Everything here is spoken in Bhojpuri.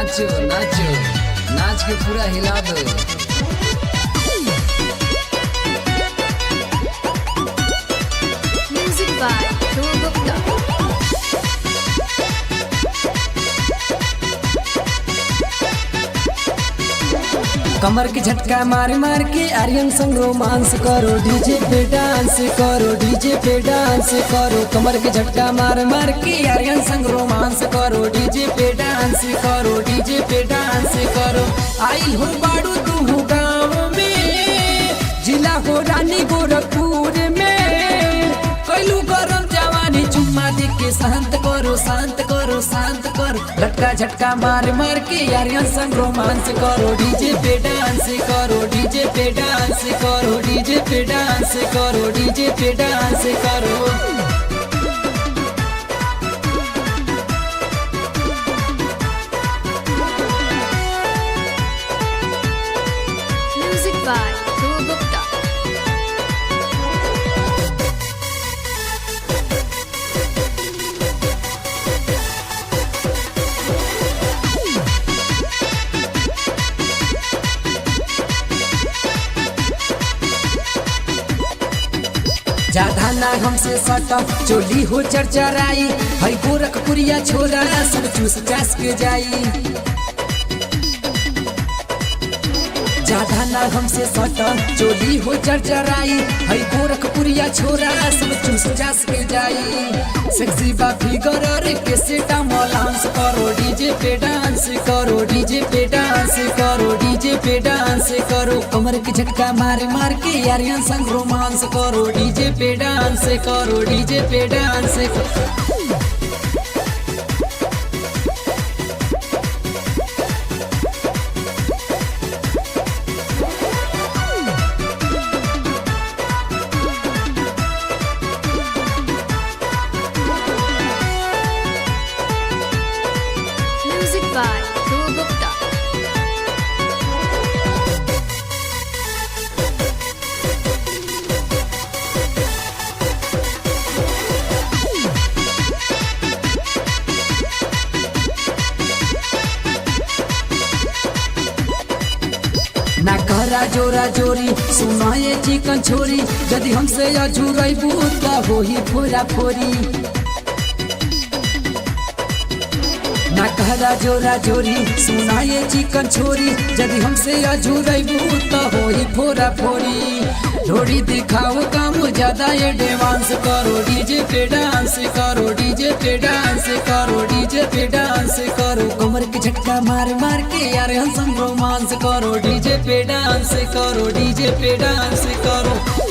नाचो नाचो नाच के पूरा हिला दो। Music by Dhruv Gupta. कमर के झटका मार मार के आर्यन संग रोमांस करो, डीजे पे डांस करो, डीजे पे डांस करो। कमर के झटका मार मार के आर्यन संग रोमांस करो, डीजे पे डांस करो, डीजे पे डांस करो। आई हो बाड़ू तू गाँव में, जिला हो रानी गोरखपुर में। कैलू गरम जवानी चुम्मा दे के शांत करो, शांत करो, शांत करो। लटका झटका मार मार के आर्यन संग रोमांस करो, डीजे पे डांस करो, डीजे पे डांस करो, डीजे पे डांस करो, डीजे पे डांस करो। Music by Dhruv Gupta. ज्यादा ना हमसे सटा चोली हो चरचराई, हई गोरखपुरिया छोरा सब चूस चास के जाई। ज्यादा ना हमसे सटा चोली हो चरचराई, हई गोरखपुरिया छोरा सब चूस चास के जाई। सेक्सी बा फिगर रे कैसे डांस करो, डीजे पे डांस करो, डीजे पे डांस करो, डीजे पे डांस करो। कमर के झटका मार मार के आर्यन संग रोमांस करो, डीजे पे डांस करो, डीजे पे डांस करो। Music by Dhruv Gupta. ना करा जोरा जोरी सुना ये चिकन छोरी, यदि हमसे अझुरई बूता हो ही फोरा फोरी। ना कहरा जोरा जोरी सुना ये चिकन छोरी, यदि हमसे अझुरई बूता हो ही फोरा फोरी। थोड़ी दिखाओ काम ज्यादा ये डांस करो, डीजे पे डांस करो, डीजे पे डांस करो, डीजे पे डांस करो। कमर के झटका मार मार के यार हम रोमांस करो, डीजे पे डांस करो, डीजे पे डांस करो।